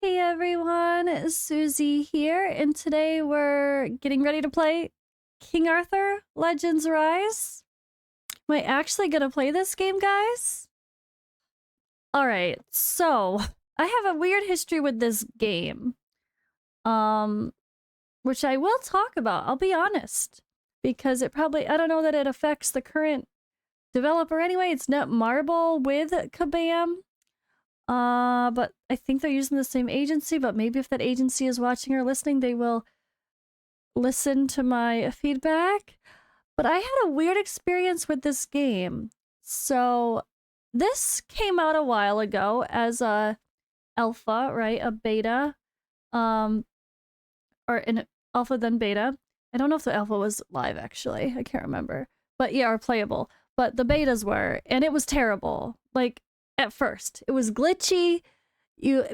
Hey everyone, Suzi here, and today we're getting ready to play King Arthur Legends Rise. Am I actually gonna play this game, guys? Alright, so I have a weird history with this game. Which I will talk about, I'll be honest. Because it probably, I don't know that it affects the current developer anyway. It's Netmarble with Kabam. But I think they're using the same agency, but maybe if that agency is watching or listening, they will listen to my feedback. But I had a weird experience with this game. So this came out a while ago as a alpha, right? A beta. Or an alpha then beta. I don't know if the alpha was live actually. I can't remember. But yeah, or playable. But the betas were, and it was terrible. Like at first, it was glitchy.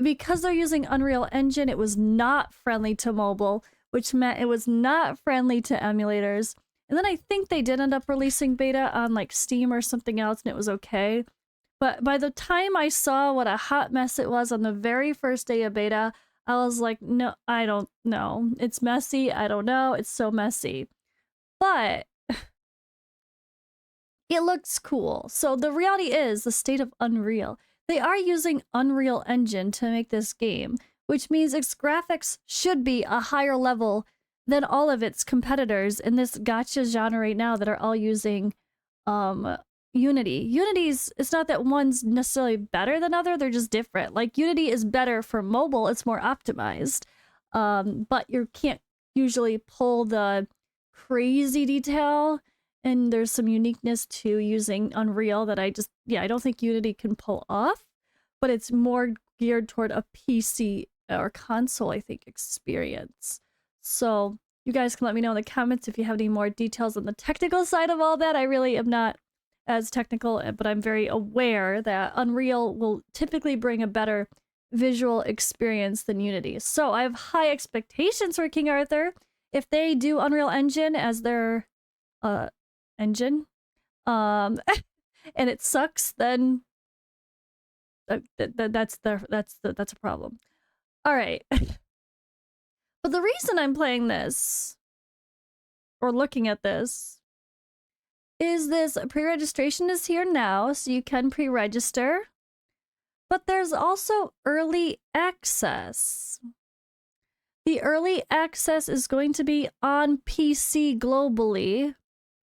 Because they're using Unreal Engine, it was not friendly to mobile, which meant it was not friendly to emulators. And then I think they did end up releasing beta on like Steam or something else, and it was okay. But by the time I saw what a hot mess it was on the very first day of beta, I was like, no, I don't know. It's messy. I don't know. It's so messy. But it looks cool. So the reality is the state of Unreal. They are using Unreal Engine to make this game, which means its graphics should be a higher level than all of its competitors in this gacha genre right now that are all using Unity. Unity's, it's not that one's necessarily better than other, they're just different. Like Unity is better for mobile, it's more optimized. But you can't usually pull the crazy detail, and there's some uniqueness to using Unreal that I don't think Unity can pull off, but it's more geared toward a PC or console, I think, experience. So you guys can let me know in the comments if you have any more details on the technical side of all that. I really am not as technical, but I'm very aware that Unreal will typically bring a better visual experience than Unity. So I have high expectations for King Arthur. If they do Unreal Engine as their engine, and it sucks, then that's a problem. All right. But the reason I'm playing this or looking at this is this pre-registration is here now, so you can pre-register. But there's also early access. The early access is going to be on PC globally,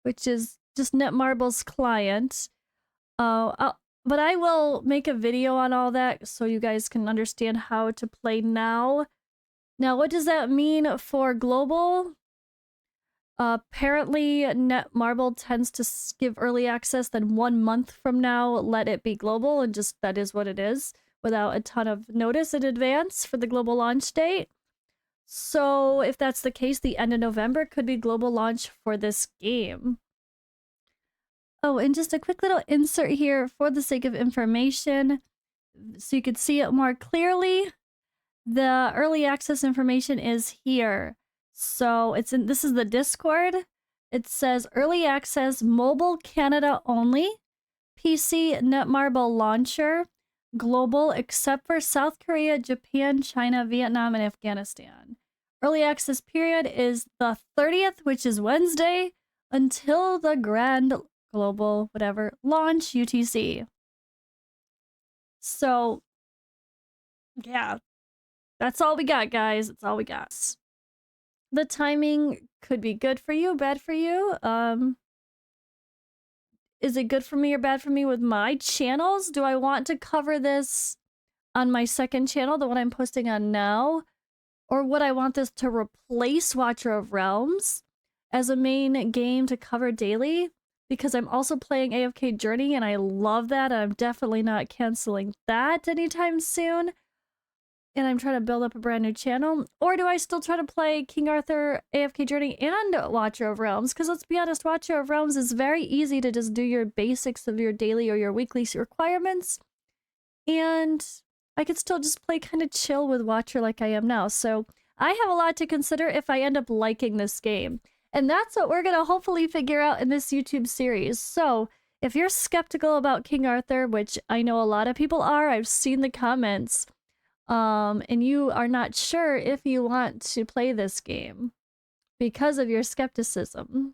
which is just Netmarble's client. But I will make a video on all that so you guys can understand how to play now. Now, what does that mean for global? Apparently, Netmarble tends to give early access, then 1 month from now, let it be global, and just that is what it is, without a ton of notice in advance for the global launch date. So if that's the case, the end of November could be global launch for this game. Oh, and just a quick little insert here for the sake of information, so you could see it more clearly. The early access information is here. So this is the Discord. It says early access, mobile Canada only, PC Netmarble launcher, global except for South Korea, Japan, China, Vietnam, and Afghanistan. Early access period is the 30th, which is Wednesday, until the grand global whatever launch UTC. So yeah, that's all we got, guys. That's all we got. The timing could be good for you, bad for you. Is it good for me or bad for me with my channels? Do I want to cover this on my second channel, the one I'm posting on now? Or would I want this to replace Watcher of Realms as a main game to cover daily? Because I'm also playing AFK Journey and I love that. And I'm definitely not canceling that anytime soon. And I'm trying to build up a brand new channel. Or do I still try to play King Arthur, AFK Journey, and Watcher of Realms? Because let's be honest, Watcher of Realms is very easy to just do your basics of your daily or your weekly requirements. And I could still just play kind of chill with Watcher like I am now. So I have a lot to consider if I end up liking this game. And that's what we're going to hopefully figure out in this YouTube series. So if you're skeptical about King Arthur, which I know a lot of people are, I've seen the comments, and you are not sure if you want to play this game because of your skepticism.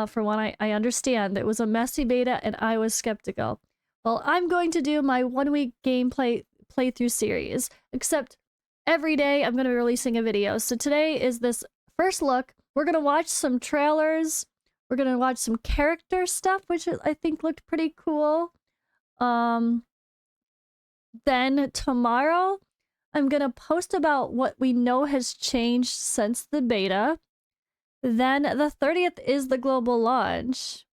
For one, I understand it was a messy beta and I was skeptical. Well, I'm going to do my 1-week gameplay playthrough series, except every day I'm going to be releasing a video. So today is this first look. We're going to watch some trailers. We're going to watch some character stuff, which I think looked pretty cool. Then tomorrow, I'm going to post about what we know has changed since the beta. Then the 30th is the global launch.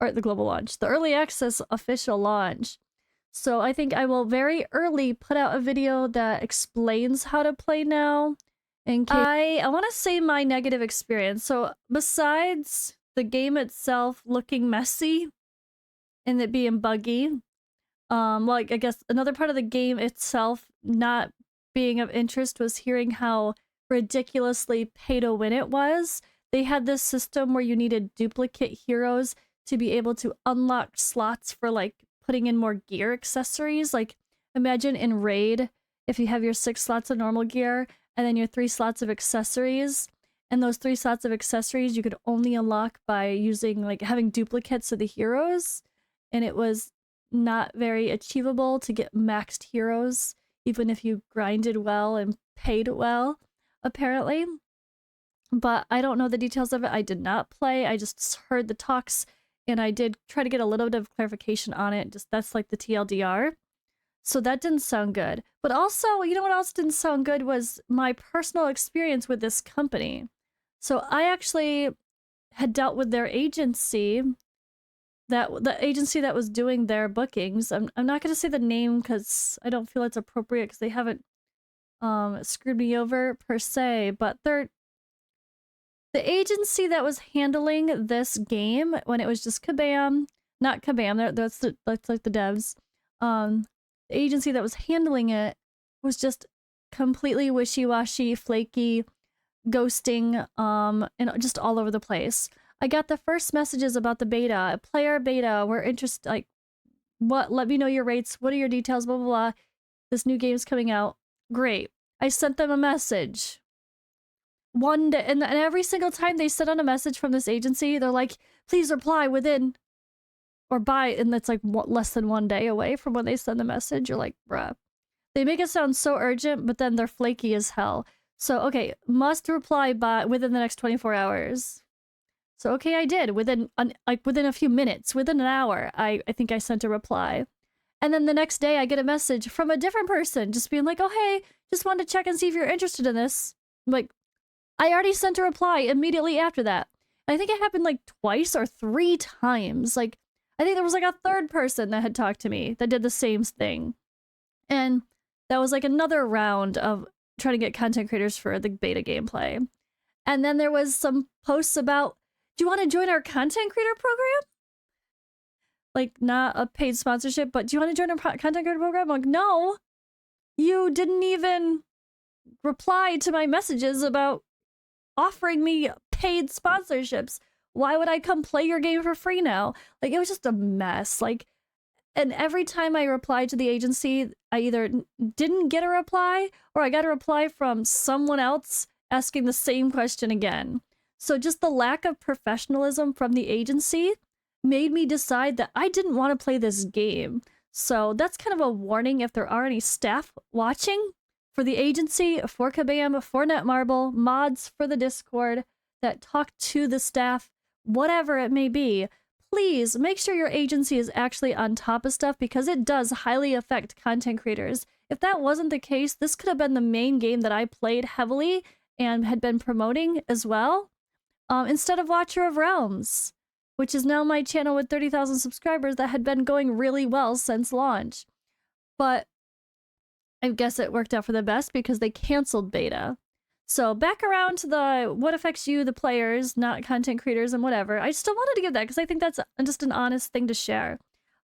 Or the global launch. The early access official launch. So I think I will very early put out a video that explains how to play now. In case I want to say my negative experience. So besides the game itself looking messy and it being buggy, like I guess another part of the game itself not being of interest was hearing how ridiculously pay to win it was. They had this system where you needed duplicate heroes to be able to unlock slots for like putting in more gear accessories. Like imagine in Raid, if you have your 6 slots of normal gear and then your 3 slots of accessories, and those 3 slots of accessories you could only unlock by using like having duplicates of the heroes, and it was not very achievable to get maxed heroes even if you grinded well and paid well, apparently. But I don't know the details of it. I did not play. I just heard the talks and I did try to get a little bit of clarification on it. Just that's like the TLDR. So that didn't sound good. But also, you know what else didn't sound good was my personal experience with this company. So I actually had dealt with their agency, the agency that was doing their bookings. I'm not going to say the name because I don't feel it's appropriate because they haven't screwed me over per se, but they're the agency that was handling this game when it was just Kabam, not Kabam, that's like the devs. The agency that was handling it was just completely wishy-washy, flaky, ghosting, and just all over the place. I got the first messages about the beta, player beta, we're interested, like, what, let me know your rates, what are your details, blah, blah, blah. This new game's coming out. Great. I sent them a message. One day, and every single time they sent out a message from this agency, they're like, please reply within or by, and it's like less than 1 day away from when they send the message. You're like, bruh. They make it sound so urgent, but then they're flaky as hell. So, okay, must reply by within the next 24 hours. So, okay, I did. Within a few minutes, within an hour, I think I sent a reply. And then the next day I get a message from a different person just being like, oh, hey, just wanted to check and see if you're interested in this. I'm like, I already sent a reply immediately after that. And I think it happened like twice or 3 times. Like, I think there was like a third person that had talked to me that did the same thing. And that was like another round of trying to get content creators for the beta gameplay. And then there was some posts about, do you want to join our content creator program? Like, not a paid sponsorship, but do you want to join our content creator program? I'm like, no. You didn't even reply to my messages about offering me paid sponsorships. Why would I come play your game for free now? Like, it was just a mess. Like, and every time I replied to the agency, I either didn't get a reply or I got a reply from someone else asking the same question again. So just the lack of professionalism from the agency made me decide that I didn't want to play this game. So that's kind of a warning if there are any staff watching for the agency, for Kabam, for Netmarble, mods for the Discord that talk to the staff, whatever it may be. Please make sure your agency is actually on top of stuff because it does highly affect content creators. If that wasn't the case, this could have been the main game that I played heavily and had been promoting as well, instead of Watcher of Realms, which is now my channel with 30,000 subscribers that had been going really well since launch. But I guess it worked out for the best because they canceled beta. So back around to the what affects you, the players, not content creators and whatever. I still wanted to give that because I think that's just an honest thing to share.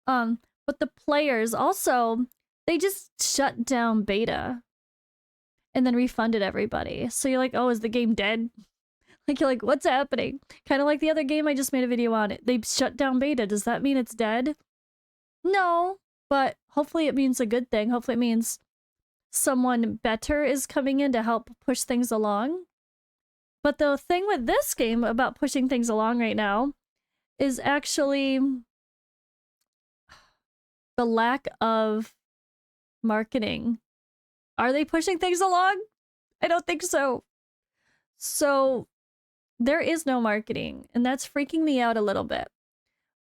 But the players also, they just shut down beta and then refunded everybody. So you're like, oh, is the game dead? Like, you're like, what's happening? Kind of like the other game I just made a video on it. They shut down beta. Does that mean it's dead? No, but hopefully it means a good thing. Hopefully it means someone better is coming in to help push things along. But the thing with this game about pushing things along right now is actually the lack of marketing. Are they pushing things along? I don't think so. So there is no marketing, and that's freaking me out a little bit.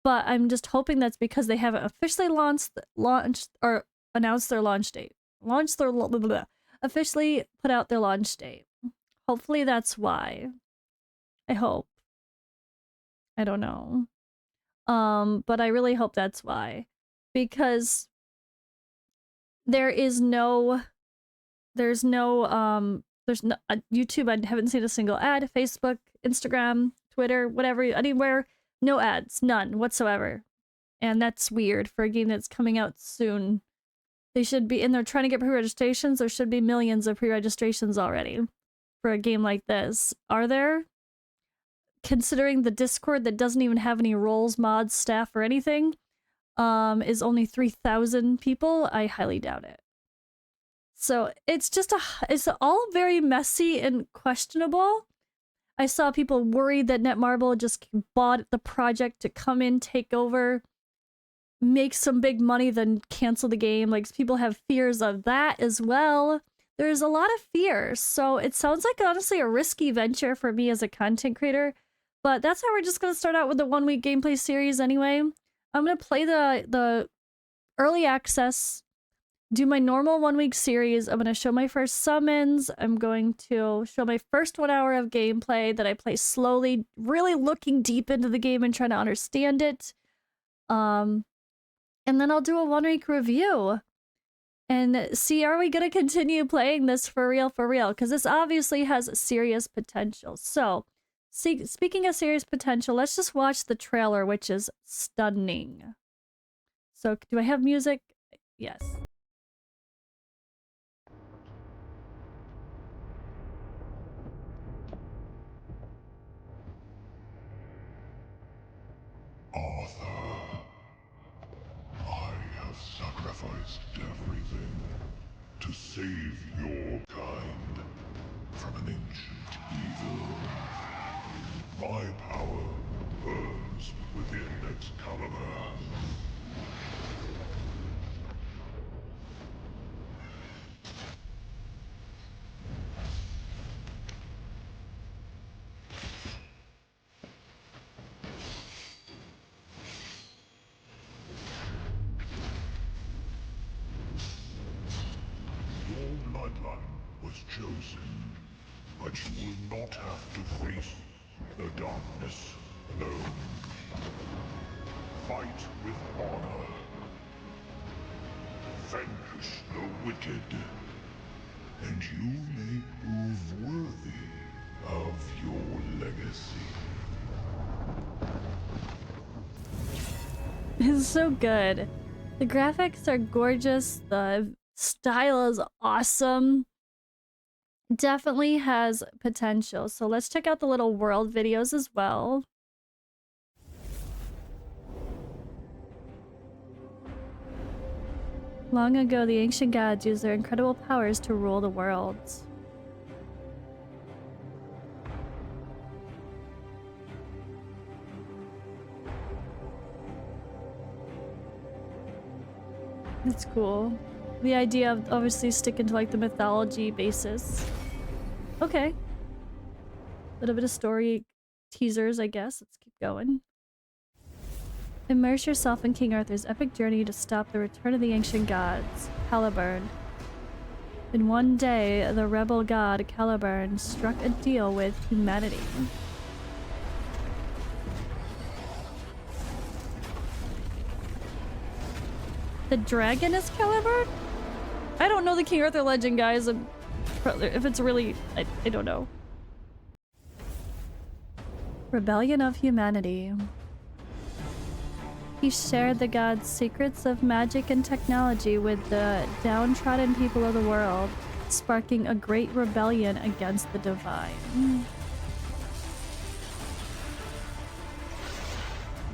But I'm just hoping that's because they haven't officially launched or announced their launch date. Officially put out their launch date. Hopefully that's why. I hope. I don't know. But I really hope that's why. Because there's no YouTube, I haven't seen a single ad. Facebook, Instagram, Twitter, whatever, anywhere, no ads, none whatsoever. And that's weird for a game that's coming out soon. They should be, and they're trying to get pre-registrations. There should be millions of pre-registrations already for a game like this. Are there? Considering the Discord that doesn't even have any roles, mods, staff, or anything, is only 3,000 people, I highly doubt it. So it's just it's all very messy and questionable. I saw people worried that Netmarble just bought the project to come in, take over, make some big money, then cancel the game. Like, people have fears of that as well. There's a lot of fears. So it sounds like, honestly, a risky venture for me as a content creator. But that's how we're just going to start out with the 1-week gameplay series anyway. I'm going to play the early access, do my normal 1-week series. I'm going to show my first summons. I'm going to show my first 1 hour of gameplay that I play slowly, really looking deep into the game and trying to understand it. And then I'll do a 1-week review and see, are we going to continue playing this for real? Because this obviously has serious potential. So, speaking of serious potential, let's just watch the trailer, which is stunning. So, do I have music? Yes. Arthur, I have sacrificed everything to save your kind from an ancient evil. My power burns within Excalibur. Your bloodline was chosen, but you will not have to face the darkness alone. Fight with honor. Vanquish the wicked, and you may prove worthy of your legacy. It's so good. The graphics are gorgeous. The style is awesome. Definitely has potential. So let's check out the little world videos as well. Long ago, the ancient gods used their incredible powers to rule the worlds. It's cool. The idea of obviously sticking to like the mythology basis. Okay. Little bit of story teasers, I guess. Let's keep going. Immerse yourself in King Arthur's epic journey to stop the return of the ancient gods, Caliburn. In one day, the rebel god Caliburn struck a deal with humanity. The dragon is Caliburn? I don't know the King Arthur legend, guys. If it's really... I don't know. Rebellion of humanity. He shared the gods' secrets of magic and technology with the downtrodden people of the world, sparking a great rebellion against the divine.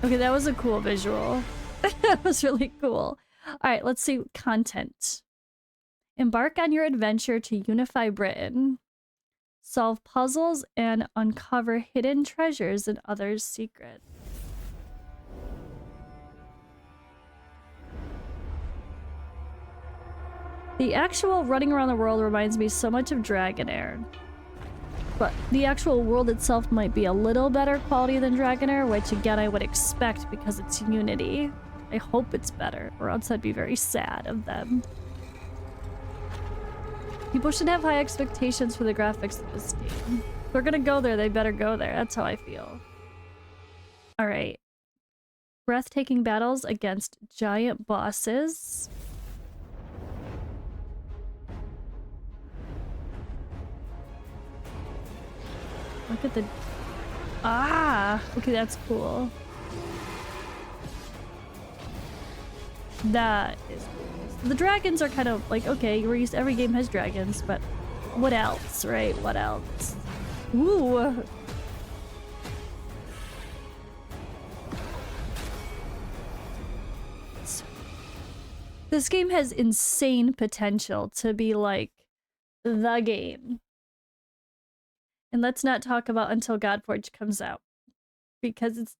Okay, that was a cool visual. That was really cool. Alright, let's see content. Embark on your adventure to unify Britain. Solve puzzles and uncover hidden treasures and others' secrets. The actual running around the world reminds me so much of Dragonair. But the actual world itself might be a little better quality than Dragonair, which again I would expect because it's Unity. I hope it's better, or else I'd be very sad of them. People should have high expectations for the graphics of this game. If they're gonna go there, they better go there. That's how I feel. Alright. Breathtaking battles against giant bosses. Look at the... Ah! Okay, that's cool. That is cool. The dragons are kind of like, okay, we're used to, every game has dragons, but what else, right? What else? Ooh! This game has insane potential to be like the game. And let's not talk about until Godforge comes out, because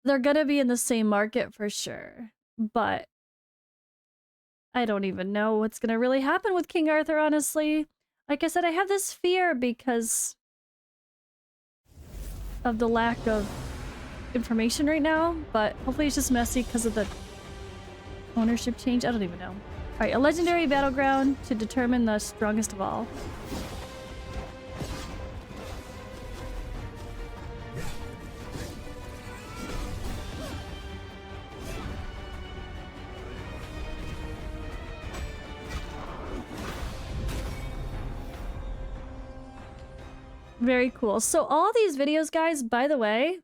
they're gonna be in the same market for sure, but I don't even know what's gonna really happen with King Arthur, honestly. Like I said, I have this fear because of the lack of information right now, but hopefully it's just messy because of the ownership change. I don't even know. Alright, a legendary battleground to determine the strongest of all. Very cool. So all these videos, guys, by the way,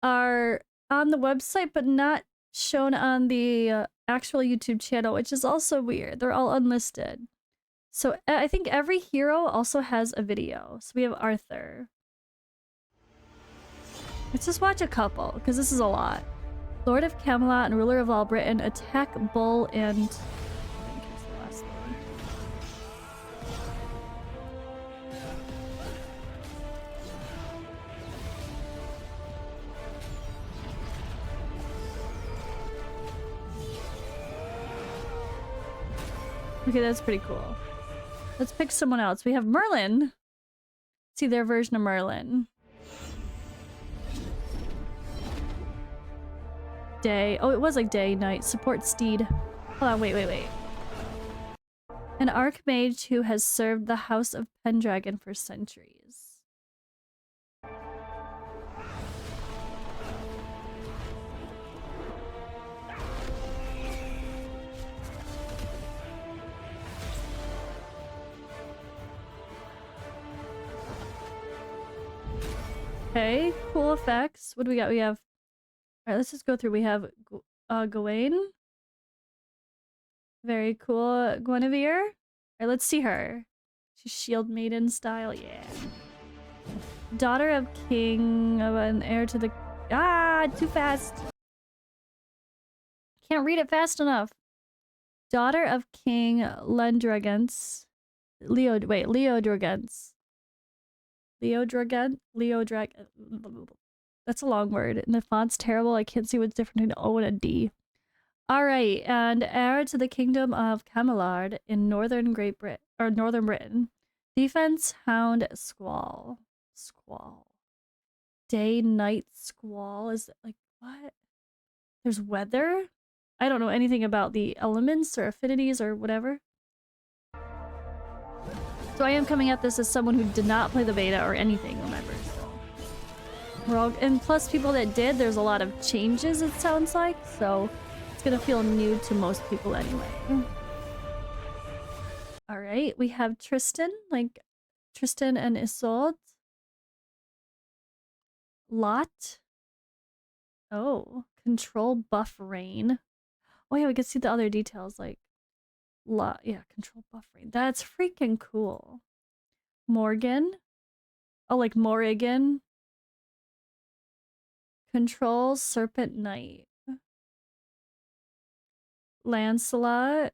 are on the website, but not shown on the actual YouTube channel, which is also weird. They're all unlisted. So I think every hero also has a video. So we have Arthur. Let's just watch a couple, because this is a lot. Lord of Camelot and ruler of all Britain, attack Bull and... Okay, that's pretty cool. Let's pick someone else. We have Merlin. Let's see their version of Merlin. Day. Oh, it was like day, night. Support steed. Hold on, wait. An archmage who has served the House of Pendragon for centuries. Okay, cool effects. What do we got? We have... Alright, let's just go through. We have Gawain. Very cool. Guinevere. Alright, let's see her. She's shield maiden style. Yeah. Daughter of king of an heir to the... Ah! Too fast! Can't read it fast enough. Daughter of king Leodragans. Leodragans. That's a long word. And the font's terrible. I can't see what's different between an O and a D. Alright, and heir to the kingdom of Camelot in northern Britain. Defense, Hound, Squall. Day, night, squall. Is it like what? There's weather? I don't know anything about the elements or affinities or whatever. So I am coming at this as someone who did not play the beta or anything, remember, so. We're all, and plus people that did, there's a lot of changes it sounds like, so it's gonna feel new to most people anyway. Alright, we have Tristan, like Tristan and Isolde. Lot. Oh, control buff rain. Oh yeah, we can see the other details, like yeah, control buffering. That's freaking cool. Morgan. Oh, like Morrigan. Control Serpent Knight. Lancelot.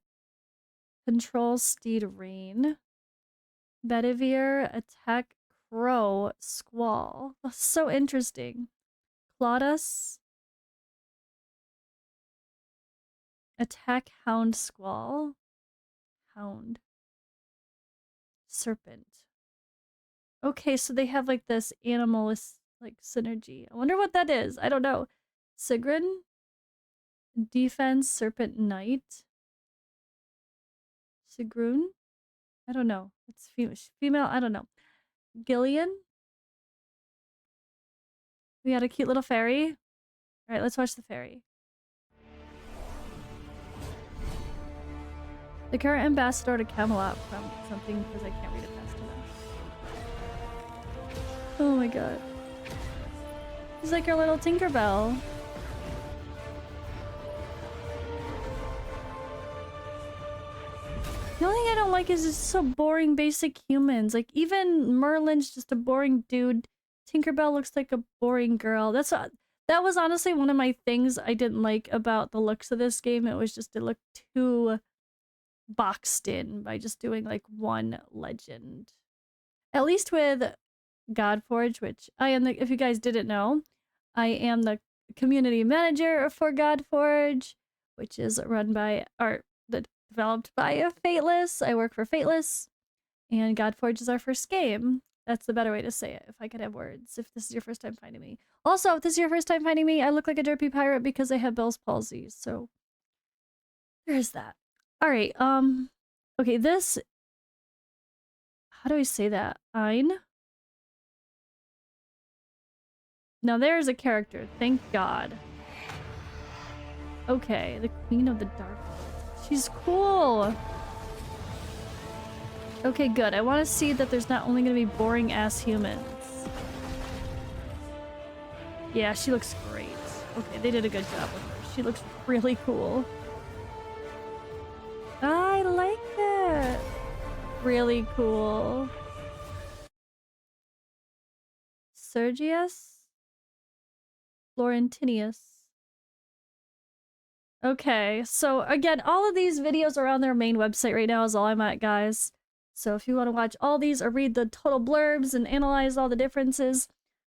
Control Steed Rain. Bedivere, Attack Crow, Squall. That's so interesting. Claudus. Attack Hound Squall. Hound. Serpent. Okay, so they have like this animalist like synergy. I wonder what that is. I don't know. Sigrun. Defense, Serpent Knight. Sigrun? I don't know. It's female. I don't know. Gillian. We had a cute little fairy. All right, let's watch the fairy. The current ambassador to Camelot from something because I can't read it fast enough. Oh my god. He's like your little Tinkerbell. The only thing I don't like is it's so boring basic humans. Like even Merlin's just a boring dude. Tinkerbell looks like a boring girl. That was honestly one of my things I didn't like about the looks of this game. It was just it looked too boxed in by just doing like one legend. At least with Godforge, which I am the, if you guys didn't know, I am the community manager for Godforge, which is run by developed by FATELESS. I work for FATELESS, and Godforge is our first game. That's the better way to say it, if I could have words, if this is your first time finding me. Also, if this is your first time finding me, I look like a derpy pirate because I have Bell's palsy, so there's that. Alright, okay, this... How do I say that? Ein? Now there's a character, thank God. Okay, the Queen of the Dark. She's cool! Okay, good. I want to see that there's not only going to be boring-ass humans. Yeah, she looks great. Okay, they did a good job with her. She looks really cool. I like that. Really cool. Sergius? Florentinius. Okay, so again, all of these videos are on their main website right now is all I'm at, guys. So if you want to watch all these or read the total blurbs and analyze all the differences,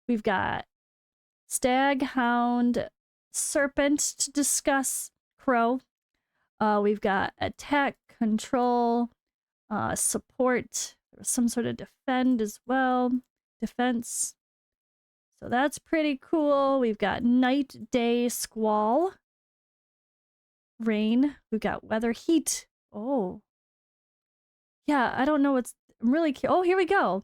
we've got Stag, Hound, Serpent to discuss, Crow. We've got Attack, Control, Support, some sort of Defend as well. Defense. So that's pretty cool. We've got Night, Day, Squall. Rain. We've got Weather, Heat. Oh. Yeah, I don't know what's... I'm really curious. Oh, here we go.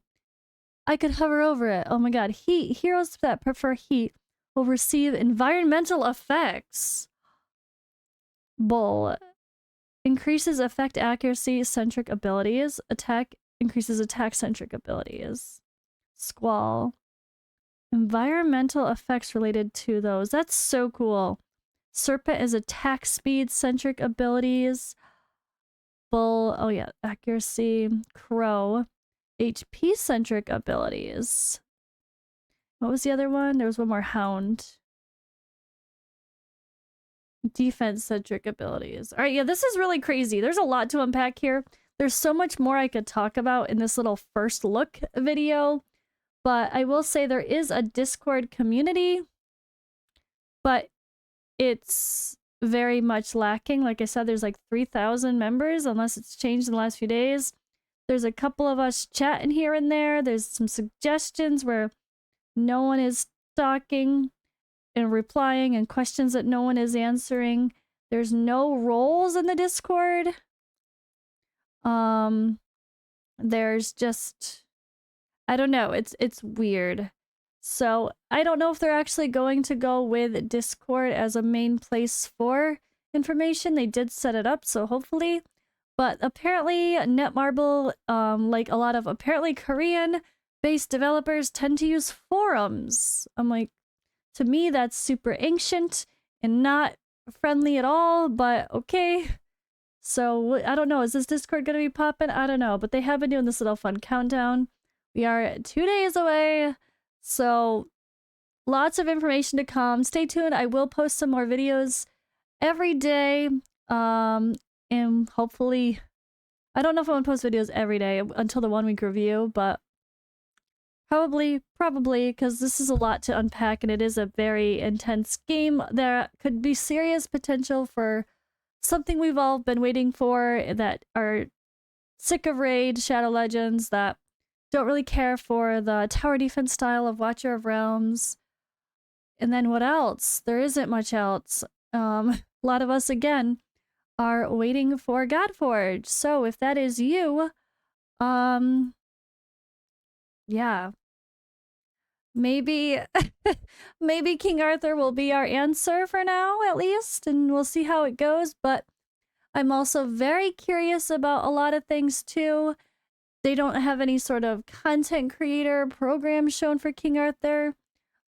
I could hover over it. Oh my god. Heat. Heroes that prefer heat will receive environmental effects. Bull. Increases effect accuracy centric abilities. Attack increases attack centric abilities. Squall. Environmental effects related to those. That's so cool. Serpent is attack speed centric abilities. Bull, oh yeah, accuracy. Crow, HP centric abilities. What was the other one? There was one more. Hound. Defense centric abilities. All right, yeah, this is really crazy. There's a lot to unpack here. There's so much more I could talk about in this little first look video, but I will say there is a Discord community, but it's very much lacking. Like I said, there's like 3,000 members, unless it's changed in the last few days. There's a couple of us chatting here and there. There's some suggestions where no one is talking and replying and questions that no one is answering. There's no roles in the Discord. There's just... I don't know. It's weird. So I don't know if they're actually going to go with Discord as a main place for information. They did set it up, so hopefully. But apparently Netmarble, like a lot of apparently Korean-based developers tend to use forums. I'm like, to me that's super ancient and not friendly at all, but okay. So I don't know, is this Discord gonna be popping? I don't know, but they have been doing this little fun countdown. We are 2 days away. So, lots of information to come. Stay tuned. I will post some more videos every day. And hopefully I don't know if I'm gonna post videos every day until the 1 week review, but probably, because this is a lot to unpack and it is a very intense game. There could be serious potential for something we've all been waiting for, that are sick of Raid, Shadow Legends, that don't really care for the tower defense style of Watcher of Realms. And then what else? There isn't much else. A lot of us, again, are waiting for Godforge. So if that is you, yeah, maybe maybe King Arthur will be our answer for now, at least, and we'll see how it goes. But I'm also very curious about a lot of things too. They don't have any sort of content creator program shown for King Arthur.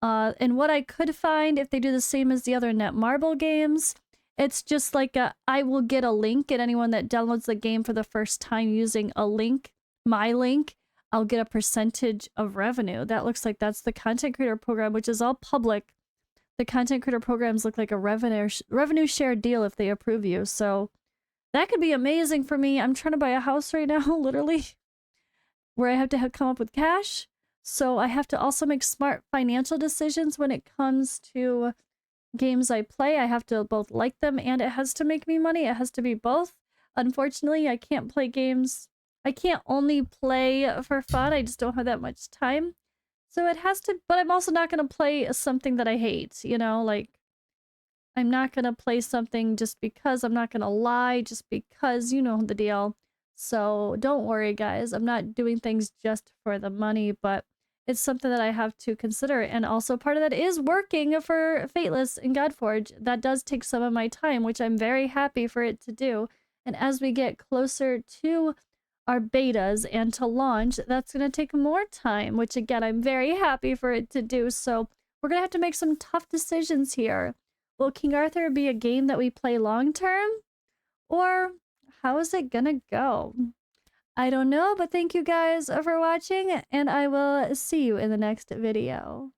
And what I could find, if they do the same as the other Netmarble games, it's just like I will get a link, and anyone that downloads the game for the first time using a link, my link, I'll get a percentage of revenue. That looks like that's the content creator program, which is all public. The content creator programs look like a revenue share deal if they approve you. So that could be amazing for me. I'm trying to buy a house right now, literally, where I have to come up with cash. So I have to also make smart financial decisions when it comes to games I play. I have to both like them and it has to make me money. It has to be both. Unfortunately, I can't play games. I can't only play for fun. I just don't have that much time. So it has to, but I'm also not going to play something that I hate, you know, like I'm not going to play something just because. I'm not going to lie just because, you know the deal. So don't worry, guys. I'm not doing things just for the money, but it's something that I have to consider. And also part of that is working for Fateless and Godforge. That does take some of my time, which I'm very happy for it to do. And as we get closer to our betas and to launch, that's going to take more time, which again, I'm very happy for it to do. So we're going to have to make some tough decisions here. Will King Arthur be a game that we play long term? Or how is it gonna go? I don't know, but thank you guys for watching, and I will see you in the next video.